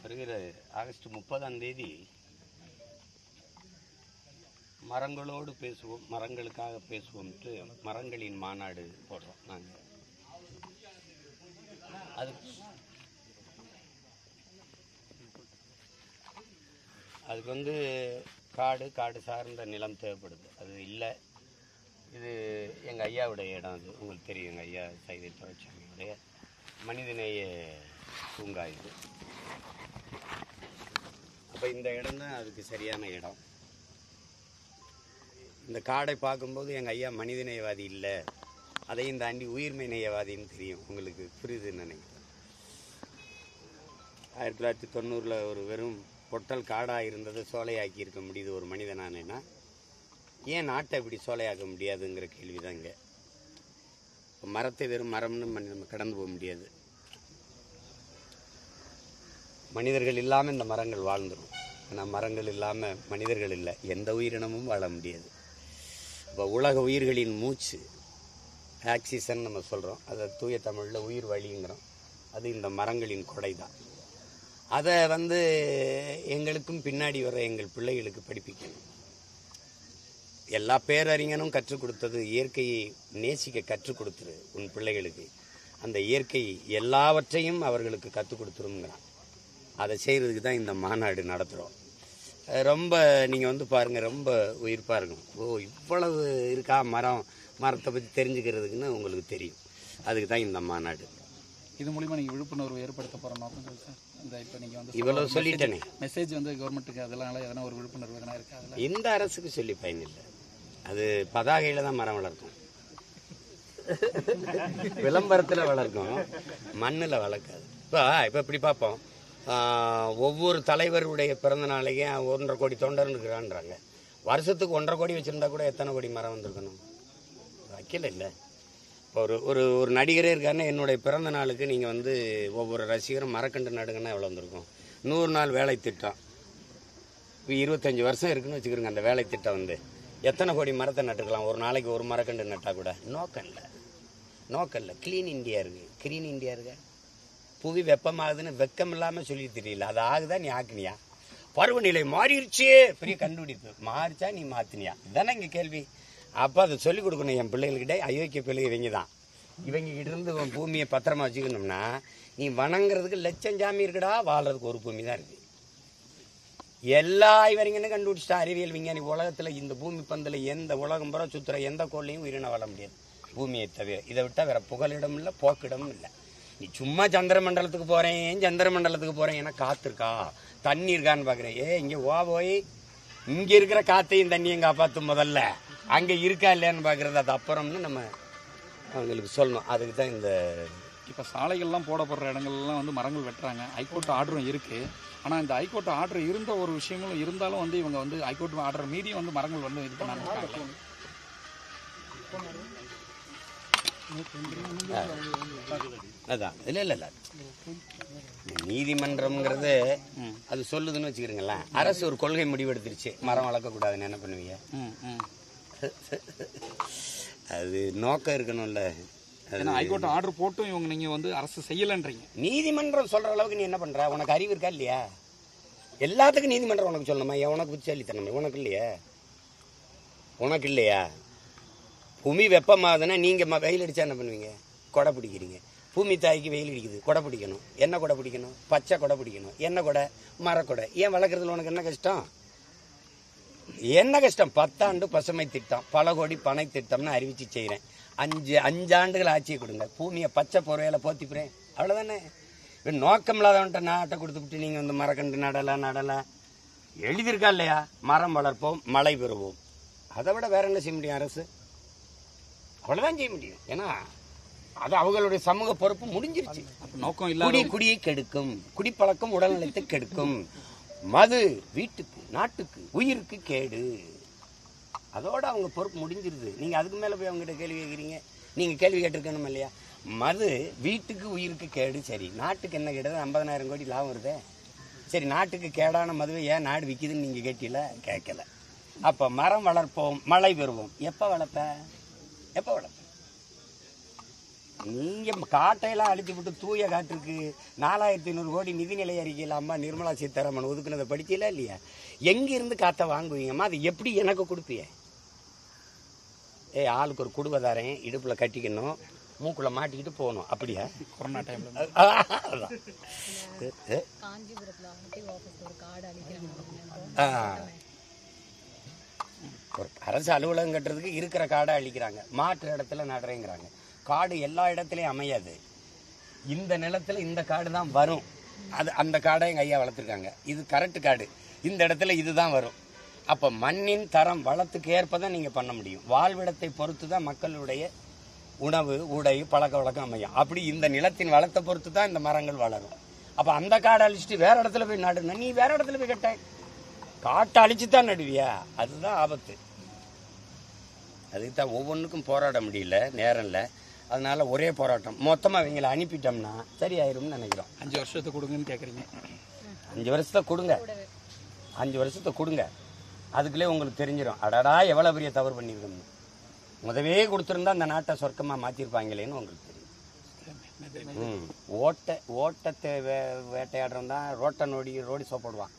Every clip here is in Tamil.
வருகிற ஆகஸ்ட் 30 மரங்களோடு பேசுவோம், மரங்களுக்காக பேசுவோம்ட்டு மரங்களின் மாநாடு போடுறோம் நாங்கள். அதுக்கு காடு சார்ந்த நிலம் தேவைப்படுது. அது இல்லை. இது எங்கள் ஐயாவுடைய இடம். அது உங்களுக்கு தெரியும், எங்கள் ஐயா சைதை துரைசாமியுடைய மனிதநேய பூங்கா இது. அப்போ இந்த இடம் தான் அதுக்கு சரியான இடம். இந்த காடை பார்க்கும்போது எங்கள் ஐயா மனிதநேயவாதி இல்லை, அதையும் தாண்டி உயிர்மை நேயவாதின்னு தெரியும். உங்களுக்கு புரியுதுன்னு நினைக்கிறேன். 1990 ஒரு வெறும் பொட்டல் காடாக இருந்ததை சோலையாக்கி இருக்க முடியுது ஒரு மனிதனானேன்னா, ஏன் நாட்டை இப்படி சோலையாக்க முடியாதுங்கிற கேள்வி தான் இங்கே. இப்போ மரத்தை வெறும் மரம்னு நம்ம கடந்து போக முடியாது. மனிதர்கள் இல்லாமல் இந்த மரங்கள் வாழ்ந்துடும். ஆனால் மரங்கள் இல்லாமல் மனிதர்கள் இல்லை, எந்த உயிரினமும் வாழ முடியாது. இப்போ உலக உயிர்களின் மூச்சு ஆக்சிஜன் நம்ம சொல்கிறோம், அதை தூய தமிழில் உயிர் வழிங்கிறோம். அது இந்த மரங்களின் கொடை தான். அதை எங்களுக்கும் பின்னாடி வர எங்கள் பிள்ளைகளுக்கு படிப்பிக்கணும். எல்லா பேரறிஞனும் கற்றுக் கொடுத்தது இயற்கையை நேசிக்க கற்றுக் கொடுத்துரு உன் பிள்ளைகளுக்கு. அந்த இயற்கை எல்லாவற்றையும் அவர்களுக்கு கற்றுக் கொடுத்துருங்கிறான். அதை செய்கிறதுக்கு தான் இந்த மாநாடு நடத்துகிறோம். ரொம்ப நீங்கள் பாருங்கள், ரொம்ப உயிர்ப்பாக இருக்கும். ஓ, இவ்வளவு இருக்கா மரத்தை பற்றி தெரிஞ்சுக்கிறதுக்குன்னு உங்களுக்கு தெரியும். அதுக்கு தான் இந்த மாநாடு. இது மூலிமா நீங்கள் விழிப்புணர்வு ஏற்படுத்த போகிற நோக்கம் சார். இந்த இப்போ நீங்கள் இவ்வளோ சொல்லிட்டேனே மெசேஜ் கவர்மெண்ட்டுக்கு அதெல்லாம் எதனா ஒரு விழிப்புணர்வு எதனா இருக்கா? அதில் இந்த அரசுக்கு சொல்லி பயனில்லை. அது பதாகையில் தான் மரம் வளர்க்கும், விளம்பரத்தில் வளர்க்கும், மண்ணில் வளர்க்காது. இப்போ இப்படி பார்ப்போம், ஒவ்வொரு தலைவருடைய பிறந்த நாளைக்கு 1.5 கோடி தொண்டர் இருக்கிறான்றாங்க. வருஷத்துக்கு 1.5 கோடி வச்சுருந்தா கூட எத்தனை கோடி மரம் வந்திருக்கணும்? வைக்கல இல்லை. ஒரு ஒரு நடிகரே இருக்காருன்னா, என்னுடைய பிறந்த நாளுக்கு நீங்கள் ஒவ்வொரு ரசிகரும் மரக்கன்று நடுங்கன்னா எவ்வளோ வந்திருக்கும்? 100 நாள் வேலை திட்டம். இப்போ 25 வருஷம் இருக்குன்னு வச்சுக்கிறோங்க. அந்த வேலை திட்டம் எத்தனை கோடி மரத்தை நட்டுக்கலாம்? ஒரு நாளைக்கு ஒரு மரக்கன்று நட்டால் கூட நோக்கம் இல்லை. க்ளீன் இண்டியா இருக்குது, க்ரீன் இண்டியா இருக்கு. புவி வெப்பமாகுதுன்னு வெக்கம் இல்லாமல் சொல்லி தெரியல. அது ஆகுதா? நீ ஆக்குனியா? பருவநிலை மாறிடுச்சு, பெரிய கண்டுபிடிப்பு. மாறிச்சா நீ மாற்றினியா? இதுதானே இங்கே கேள்வி. அப்போ அதை சொல்லிக் கொடுக்கணும் என் பிள்ளைகள்கிட்ட. அயோக்கிய பிள்ளைங்க இவங்க தான். இவங்ககிட்ட இருந்து பூமியை பத்திரமா வச்சுக்கணும்னா, நீ வணங்குறதுக்கு லட்சம் சாமி இருக்குடா, வாழ்றதுக்கு ஒரு பூமி தான் இருக்குது. எல்லா இவரிங்கன்னு கண்டுபிடிச்சிட்டா அறிவியல் விஞ்ஞானி. உலகத்தில் இந்த பூமி பந்தில் எந்த உலகம் புற சுற்றுற எந்த கோள்லையும் உயிரினம் வாழ முடியாது பூமியை தவிர. இதை விட்டால் வேற புகலிடம் இல்லை, போக்கிடமும் இல்லை. நீ சும்மா சந்திர மண்டலத்துக்கு போகிறேன் ஏன்னா காற்று இருக்கா, தண்ணி இருக்கான்னு பார்க்குறேன். இங்கே போய் இங்கே இருக்கிற காற்றையும் தண்ணியும் காப்பாற்றும். முதல்ல அங்கே இருக்கா இல்லையான்னு பார்க்குறது, அது அப்புறம்னு நம்ம அவங்களுக்கு சொல்லணும். அதுக்கு தான் இந்த இப்போ சாலைகள்லாம் போடப்படுற இடங்கள்லாம் மரங்கள் வெட்டுறாங்க. ஹைகோர்ட் ஆர்டரும் இருக்குது. ஆனால் இந்த ஹைகோர்ட் ஆர்டர் இருந்த ஒரு விஷயங்களும் இருந்தாலும் இவங்க ஹைகோர்ட் ஆர்டர் மீறியும் மரங்கள் இது பண்ணாங்க. அதான் இல்லை நீதிமன்றம்ங்கிறது அது சொல்லுதுன்னு வச்சுக்கிறீங்களேன். அரசு ஒரு கொள்கை முடிவு எடுத்துருச்சு, மரம் வளர்க்கக்கூடாதுன்னு. என்ன பண்ணுவீங்க? அது நோக்கம் இருக்கணும்ல. ஹைகோர்ட் ஆர்டர் போட்டும் இவங்க நீங்கள் அரசு செய்யலைன்றீங்க. நீதிமன்றம் சொல்கிற அளவுக்கு நீ என்ன பண்ணுற? உனக்கு அறிவு இருக்கா இல்லையா? எல்லாத்துக்கும் நீதிமன்றம் உனக்கு சொல்லணுமா? உனக்கு புத்திசாலித்தனமே உனக்கு இல்லையா? பூமி வெப்பமாகுதுன்னா நீங்கள் வெயில் அடித்தா என்ன பண்ணுவீங்க? கொடை பிடிக்கிறீங்க. பூமி தாய்க்கு வெயில் அடிக்குது, கொடை பிடிக்கணும். என்ன கொடை பிடிக்கணும்? பச்சை கொடை பிடிக்கணும். என்ன கொடை? மரக்கொடை. ஏன் வளர்க்குறதுல உனக்கு என்ன கஷ்டம்? 10 ஆண்டு பசுமை திட்டம், பல கோடி பனை திட்டம்னு அறிவிச்சு செய்கிறேன். 5 ஆண்டுகள் ஆட்சியை கொடுங்க, பூமியை பச்சை பொறையில் போத்திப்புறேன். அவ்வளோதானே. நோக்கம் இல்லாதவன்ட்ட நாட்டை கொடுத்துவிட்டு நீங்கள் மரக்கன்று நடலாம் எழுதியிருக்கா இல்லையா? மரம் வளர்ப்போம், மழை பெறுவோம். அதை விட வேற என்ன செய்ய முடியும் அரசு? அவ்வளோதான் செய்ய முடியும். ஏன்னா அது அவங்களுடைய சமூக பொறுப்பு முடிஞ்சிருச்சு. நோக்கம் இல்லை. குடியை கெடுக்கும், குடிப்பழக்கம் உடல்நலத்தை கெடுக்கும், மது வீட்டுக்கு நாட்டுக்கு உயிருக்கு கேடு. அதோட அவங்க பொறுப்பு முடிஞ்சிருது. நீங்கள் அதுக்கு மேலே போய் அவங்ககிட்ட கேள்வி கேட்குறீங்க. நீங்கள் கேள்வி கேட்டிருக்கணும் இல்லையா? மது வீட்டுக்கு உயிருக்கு கேடு, சரி. நாட்டுக்கு என்ன கேட்டது? 50,000 கோடி லாபம் வருது. சரி, நாட்டுக்கு கேடான மதுவை ஏன் நாடு விற்கிதுன்னு நீங்கள் கேட்டீங்கள? கேட்கல. அப்போ மரம் வளர்ப்போம், மழை பெறுவோம். எப்போ வளர்ப்ப? நீங்கள் காட்டையெல்லாம் அழிச்சு விட்டு தூய காற்றுக்கு 4500 கோடி நிதிநிலை அறிக்கையில் அம்மா நிர்மலா சீதாராமன் ஒதுக்குனதை படிச்சீங்களா இல்லையா? எங்கிருந்து காற்றை வாங்குவீங்கம்மா? அது எப்படி எனக்கு கொடுப்பிய? ஆளுக்கு ஒரு குடும்பதாரன் இடுப்பில் கட்டிக்கணும், மூக்குள்ள மாட்டிக்கிட்டு போகணும். அப்படியா? கொரோனா டைம்ல ஒரு அரசு அலுவலகம் கட்டுறதுக்கு இருக்கிற காடை அழிக்கிறாங்க, மாற்று இடத்துல நடுறேங்கிறாங்க. காடு எல்லா இடத்துலையும் அமையாது. இந்த நிலத்துல இந்த காடு தான் வரும். அது அந்த காடை எங்கள் ஐயா வளர்த்துருக்காங்க. இது கரெக்ட் காடு, இந்த இடத்துல இதுதான் வரும். அப்போ மண்ணின் தரம் வளத்துக்கு ஏற்பதான் நீங்கள் பண்ண முடியும். வாழ்விடத்தை பொறுத்து தான் மக்களுடைய உணவு, உடை, பழக்க வழக்கம் அமையும். அப்படி இந்த நிலத்தின் வளத்தை பொறுத்து தான் இந்த மரங்கள் வளரும். அப்போ அந்த காடை அழிச்சிட்டு வேற இடத்துல போய் நடுனா நீ வேற இடத்துல போய் கட்ட, காட்டை அழிச்சு தான் நடுவியா? அதுதான் ஆபத்து. அதுக்கு தான் ஒவ்வொன்றுக்கும் போராட முடியல, நேரம் இல்லை. அதனால ஒரே போராட்டம் மொத்தமாக அவங்களை அனுப்பிட்டோம்னா சரியாயிரும்னு நினைக்கிறோம். 5 வருஷத்தை கொடுங்கன்னு கேட்குறீங்க. 5 வருஷத்தை கொடுங்க, 5 வருஷத்தை கொடுங்க. அதுக்குள்ளே உங்களுக்கு தெரிஞ்சிடும், அடடா எவ்வளோ பெரிய தவறு பண்ணியிருக்கோம்னு. முதவே கொடுத்துருந்தா அந்த நாட்டை சொர்க்கமாக மாற்றிருப்பாங்களேன்னு உங்களுக்கு தெரியும். ஓட்டத்தை வேட்டையாடுறோம் தான் ரோட்டை ரோடி சோப்பிடுவான்.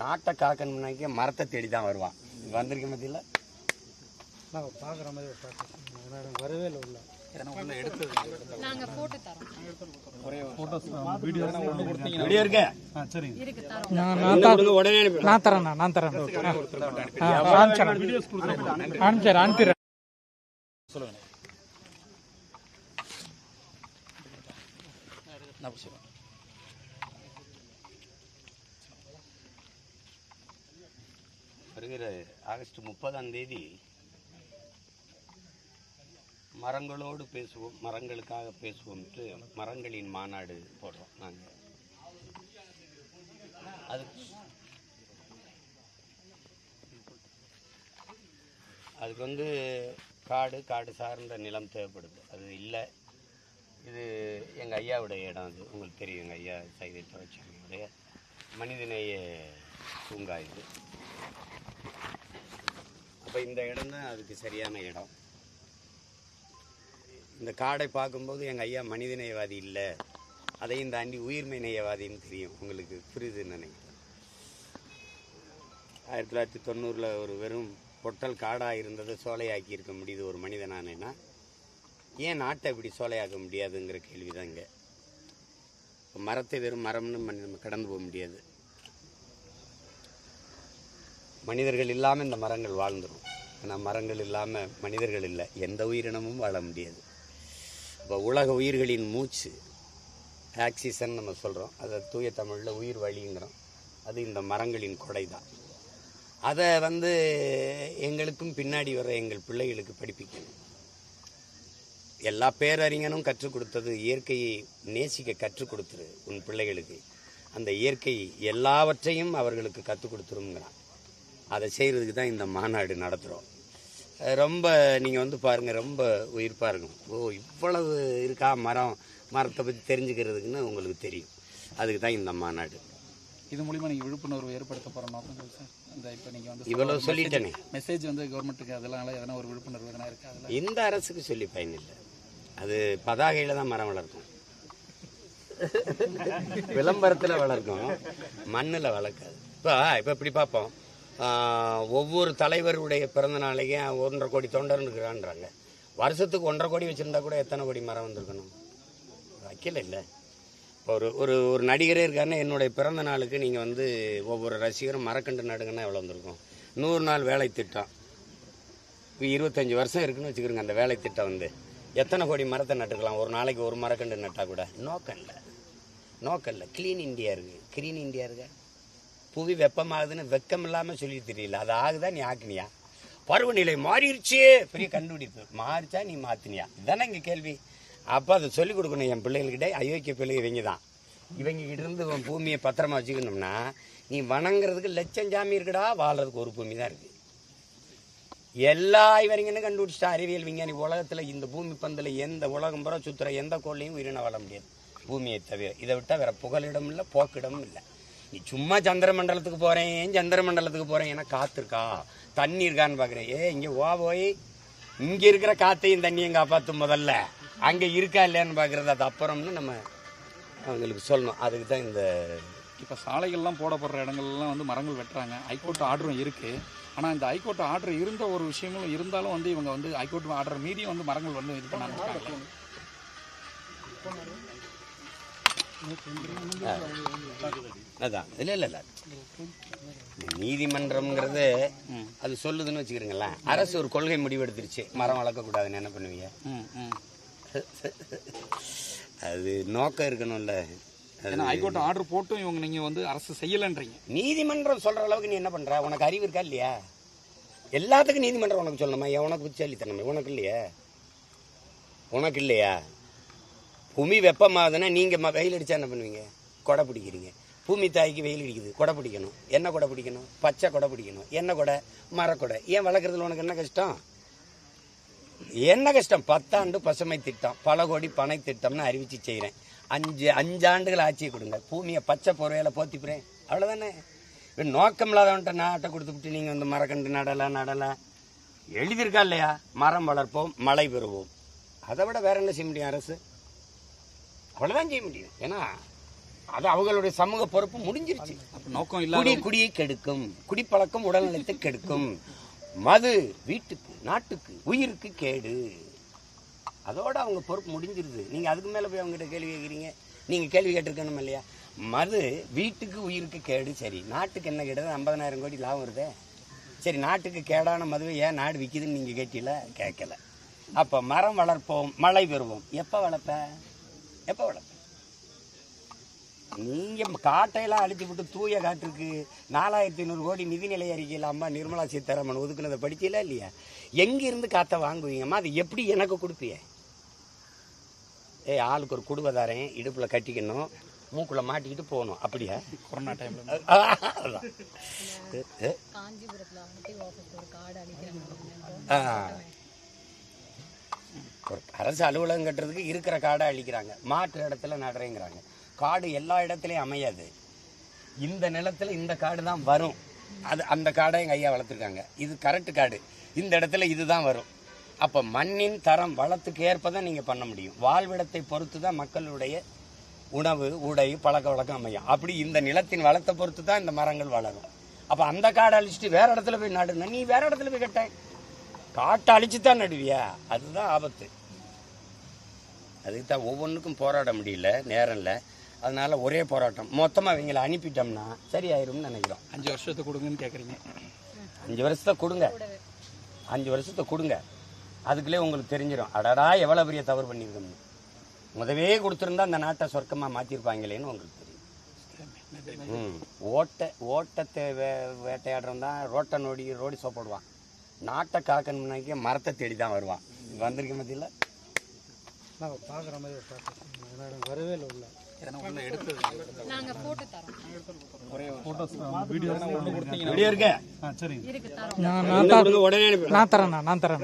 நாட்டை காக்கணும்னாக்கே மரத்தை தேடி தான் வருவான். வந்திருக்க மத்தியில் பார்க்குற மாதிரி வரவே இல்லை உள்ள. வீடியோ இருக்கு, உடனே நான் தரேன், நான் தரேன், அனுப்பிடுறேன். சொல்லுங்க. வருகிற ஆகஸ்ட் 30ஆம் தேதி மரங்களோடு பேசுவோம், மரங்களுக்காக பேசுவோம்ட்டு மரங்களின் மாநாடு போடுறோம் நாங்கள். அதுக்கு வந்து காடு சார்ந்த நிலம் தேவைப்படுது. அது இல்லை. இது எங்கள் ஐயாவுடைய இடம். அது உங்களுக்கு தெரியும், எங்கள் ஐயா சைதை துறைச்சாமியுடைய மனிதநேய பூங்கா இது. அப்போ இந்த இடம் தான் அதுக்கு சரியான இடம். இந்த காடை பார்க்கும்போது எங்கள் ஐயா மனிதநேயவாதி இல்லை, அதையும் தாண்டி உயிர்மை நேயவாதின்னு தெரியும். உங்களுக்கு புரியுதுன்னு நினைக்கிறேன். 1990 ஒரு வெறும் பொட்டல் காடாக இருந்ததை சோலையாக்கி இருக்க முடியுது ஒரு மனிதனானேன்னா, ஏன் நாட்டை இப்படி சோலையாக்க முடியாதுங்கிற கேள்வி தான் இங்கே. மரத்தை வெறும் மரம்னு நம்ம கடந்து போக முடியாது. மனிதர்கள் இல்லாமல் இந்த மரங்கள் வாழ்ந்துடும். ஆனால் மரங்கள் இல்லாமல் மனிதர்கள் இல்லை, எந்த உயிரினமும் வாழ முடியாது. இப்போ உலக உயிர்களின் மூச்சு ஆக்சிஜன் நம்ம சொல்கிறோம், அதை தூய தமிழில் உயிர் வழிங்கிறோம். அது இந்த மரங்களின் கொடை தான். அதை எங்களுக்கும் பின்னாடி வர எங்கள் பிள்ளைகளுக்கு படிப்பிக்கணும். எல்லா பேரறிஞனும் கற்றுக் கொடுத்தது இயற்கையை நேசிக்க கற்றுக் கொடுத்துரு உன் பிள்ளைகளுக்கு. அந்த இயற்கை எல்லாவற்றையும் அவர்களுக்கு கற்றுக் கொடுத்துருங்கிறான். அதை செய்கிறதுக்கு தான் இந்த மாநாடு நடத்துகிறோம். ரொம்ப நீங்கள் பாருங்கள், ரொம்ப உயிர்ப்பாக இருக்கும். இவ்வளவு இருக்கா மரத்தை பற்றி தெரிஞ்சுக்கிறதுக்குன்னு உங்களுக்கு தெரியும். அதுக்கு தான் இந்த மாநாடு. இது மூலிமா நீங்கள் விழிப்புணர்வு ஏற்படுத்த போகிற நோக்கங்கள் சார். இந்த இப்போ நீங்கள் இவ்வளவு சொல்லிட்டேனே மெசேஜ் கவர்மெண்ட்டுக்கு அதெல்லாம் எதனா ஒரு விழிப்புணர்வு எதனா இருக்கா? அதில் இந்த அரசுக்கு சொல்லி பயனில்லை. அது பதாகையில் தான் மரம் வளர்க்கும், விளம்பரத்தில் வளர்க்கும், மண்ணில் வளர்க்காது. இப்போ இப்படி பார்ப்போம், ஒவ்வொரு தலைவருடைய பிறந்த நாளைக்கும் 1.5 கோடி தொண்டர் இருக்கிறான்றாங்க. வருஷத்துக்கு 1.5 கோடி வச்சுருந்தா கூட எத்தனை கோடி மரம் வந்திருக்கணும்? வைக்கல இல்லை. இப்போ ஒரு ஒரு நடிகரே இருக்காருன்னா என்னுடைய பிறந்த நாளுக்கு நீங்கள் ஒவ்வொரு ரசிகரும் மரக்கண்டு நடுங்கன்னா எவ்வளோ வந்திருக்கும்? 100 நாள் வேலை திட்டம், 25 வருஷம் இருக்குன்னு வச்சுக்கிறோங்க. அந்த வேலை திட்டம் எத்தனை கோடி மரத்தை நட்டுக்கலாம்? ஒரு நாளைக்கு ஒரு மரக்கண்டு நட்டால் கூட நோக்கம் இல்லை. க்ளீன் இண்டியா இருக்குது, க்ரீன் இண்டியா இருக்கு. புவி வெப்பமாகுதுன்னு வெக்கம் இல்லாமல் சொல்லி தெரியல. அது ஆகுதா நீ ஆக்குனியா? பருவநிலை மாறிடுச்சு, பெரிய கண்டுபிடிப்பு. மாறிச்சா நீ மாற்றினியா? இதுதானே இங்கே கேள்வி. அப்போ அதை சொல்லிக் கொடுக்கணும் என் பிள்ளைங்கள்கிட்ட. அயோக்கிய பிள்ளைங்க இவங்க தான். இவங்ககிட்ட இருந்து பூமியை பத்திரமா வச்சுக்கணும்னா நீ வணங்குறதுக்கு லட்சம் ஜாமி இருக்குடா, வாழ்றதுக்கு ஒரு பூமி தான் இருக்குது. எல்லா இவரிங்கன்னு கண்டுபிடிச்சிட்டா அறிவியல் விஞ்ஞானி. உலகத்தில் இந்த பூமி பந்தில் எந்த உலகம் புற சுற்றுற எந்த கோள்லையும் உயிரினம் வாழ முடியாது பூமியை தவிர. இதை விட்டால் வேற புகலிடம் இல்லை, போக்கிடமும் இல்லை. நீ சும்மா சந்திர மண்டலத்துக்கு போகிறேன் ஏன்னா காற்று இருக்கா தண்ணி இருக்கான்னு பார்க்குறேன். இங்கே போய் இங்கே இருக்கிற காற்றையும் தண்ணியும் காப்பாற்றும் முதல்ல. அங்கே இருக்கா இல்லையான்னு பார்க்குறது அது அப்புறம்னு நம்ம அவங்களுக்கு சொல்லணும். அதுக்கு தான் இந்த இப்போ சாலைகள்லாம் போடப்படுற இடங்கள்லாம் வந்து மரங்கள் வெட்டுறாங்க. ஹைகோர்ட் ஆர்டரும் இருக்கு. ஆனால் இந்த ஹைகோர்ட் ஆர்டர் இருந்த ஒரு விஷயங்களும் இருந்தாலும் வந்து இவங்க வந்து ஹைகோர்ட் ஆர்டர் மீறியும் வந்து மரங்கள் வந்து இது பண்ண ஆரம்பிச்சிட்டாங்க. அதான் இல்லை நீதிமன்றம்ங்கிறது அது சொல்லுதுன்னு வச்சுக்கிறீங்களேன். அரசு ஒரு கொள்கை முடிவு எடுத்துருச்சு, மரம் வளர்க்கக்கூடாதுன்னு. என்ன பண்ணுவீங்க? அது நோக்கம் இருக்கணும்ல. ஹைகோர்ட் ஆர்டர் போட்டும் இவங்க நீங்க வந்து அரசு செய்யலன்றீங்க. நீதிமன்றம் சொல்ற அளவுக்கு நீ என்ன பண்ற? உனக்கு அறிவு இருக்கா இல்லையா? எல்லாத்துக்கும் நீதிமன்றம் உனக்கு சொல்லணுமா? உனக்கு புத்திசாலித்தனமே உனக்கு இல்லையா? உனக்கு இல்லையா? பூமி வெப்பமாகுதுன்னா நீங்க வெயில் அடிச்சா என்ன பண்ணுவீங்க? கொடை பிடிக்கிறீங்க. பூமி தாய்க்கு வெயில் அடிக்குது, கொடை பிடிக்கணும். என்ன கொடை பிடிக்கணும்? பச்சை கொடை பிடிக்கணும். என்ன கொடை? மரக்கொடை. ஏன் வளர்க்குறதுல உனக்கு என்ன கஷ்டம்? என்ன கஷ்டம்? 10 ஆண்டு பசுமை திட்டம், பல கோடி பனை திட்டம்னு அறிவிச்சு செய்கிறேன். 5 ஆண்டுகள் ஆட்சியை கொடுங்க, பூமியை பச்சை பொறுவையில் போத்திப்புறேன். அவ்வளோதானே. நோக்கம் இல்லாதவன்ட்ட நாட்டை கொடுத்துட்டு நீங்கள் வந்து மரக்கண்டு நடலாம் எழுதியிருக்கா இல்லையா? மரம் வளர்ப்போம், மழை பெறுவோம். அதை விட வேற என்ன செய்ய முடியும் அரசு? அவ்வளோதான் செய்ய முடியும். ஏன்னா அது அவங்களுடைய சமூக பொறுப்பு முடிஞ்சிருச்சு. நோக்கம் இல்லை. குடியை கெடுக்கும், குடிப்பழக்கம் உடல்நலத்தை கெடுக்கும், மது வீட்டுக்கு நாட்டுக்கு உயிருக்கு கேடு. அதோட அவங்க பொறுப்பு முடிஞ்சிருது. நீங்க அதுக்கு மேல போய் அவங்ககிட்ட கேள்வி கேட்குறீங்க. நீங்க கேள்வி கேட்டிருக்கணும் இல்லையா? மது வீட்டுக்கு உயிருக்கு கேடு, சரி நாட்டுக்கு என்ன கேட்டது? 50,000 கோடி லாபம் வருதே. சரி நாட்டுக்கு கேடான மதுவை ஏன் நாடு விற்கிதுன்னு நீங்க கேட்டீங்களா? கேட்கல. அப்ப மரம் வளர்ப்போம், மழை பெறுவோம். எப்ப வளர்ப்ப? நீங்க காட்டையெல்லாம் அழிச்சு விட்டு தூய காற்றுக்கு 4500 கோடி நிதிநிலை அறிக்கையில் அம்மா நிர்மலா சீதாராமன் ஒதுக்குனதை படிச்சீங்களா இல்லையா? எங்க இருந்து காத்த வாங்குவீங்கம்மா? அது எப்படி எனக்கு கொடுப்பிய? ஆளுக்கு ஒரு குடும்பதாரன் இடுப்புல கட்டிக்கணும், மூக்குள்ள மாட்டிக்கிட்டு போகணும். அப்படியா? கொரோனா டைம்ல ஒரு அரசு அலுவலகம் கட்டுறதுக்கு இருக்கிற காடை அழிக்கிறாங்க, மாற்று இடத்துல நடுறேங்கிறாங்க. காடு எல்லா இடத்துலையும் அமையாது. இந்த நிலத்துல இந்த காடு தான் வரும். அது அந்த காடை எங்கள் ஐயா வளர்த்துருக்காங்க. இது கரெக்டு காடு, இந்த இடத்துல இதுதான் வரும். அப்போ மண்ணின் தரம் வளத்துக்கு ஏற்பதான் நீங்கள் பண்ண முடியும். வாழ்விடத்தை பொறுத்து தான் மக்களுடைய உணவு, உடை, பழக்க வழக்கம் அமையும். அப்படி இந்த நிலத்தின் வளத்தை பொறுத்து தான் இந்த மரங்கள் வளரும். அப்போ அந்த காடை அழிச்சிட்டு வேற இடத்துல போய் நடுனா நீ வேற இடத்துல போய் கட்ட, காட்டை அழிச்சு தான் நடுவியா? அதுதான் ஆபத்து. அதுக்கு தான் ஒவ்வொன்றுக்கும் போராட முடியல, நேரம் இல்லை. அதனால ஒரே போராட்டம் மொத்தமாக இவங்களை அனுப்பிட்டோம்னா சரியாயிரும்னு நினைக்கிறோம். 5 வருஷத்தை கொடுங்கன்னு கேட்குறீங்க. 5 வருஷத்தை கொடுங்க, 5 வருஷத்தை கொடுங்க. அதுக்குள்ளே உங்களுக்கு தெரிஞ்சிடும், அடடா எவ்வளோ பெரிய தவறு பண்ணியிருக்கோம்னு. முதவே கொடுத்துருந்தா அந்த நாட்டை சொர்க்கமாக மாற்றிருப்பாங்களேன்னு உங்களுக்கு தெரியும். ஓட்டத்தை வேட்டையாடுறோம் தான் ரோட்டை ரோடி சோப்பிடுவான். நாட்டை காக்கணும்னாக்கே மரத்தை தேடி தான் வருவான். வந்திருக்க மத்தியில் பார்க்குற மாதிரி வரவே இல்லை. வீடியோ இருக்கு, நான் தரேன். அனுப்பிடுறேன்.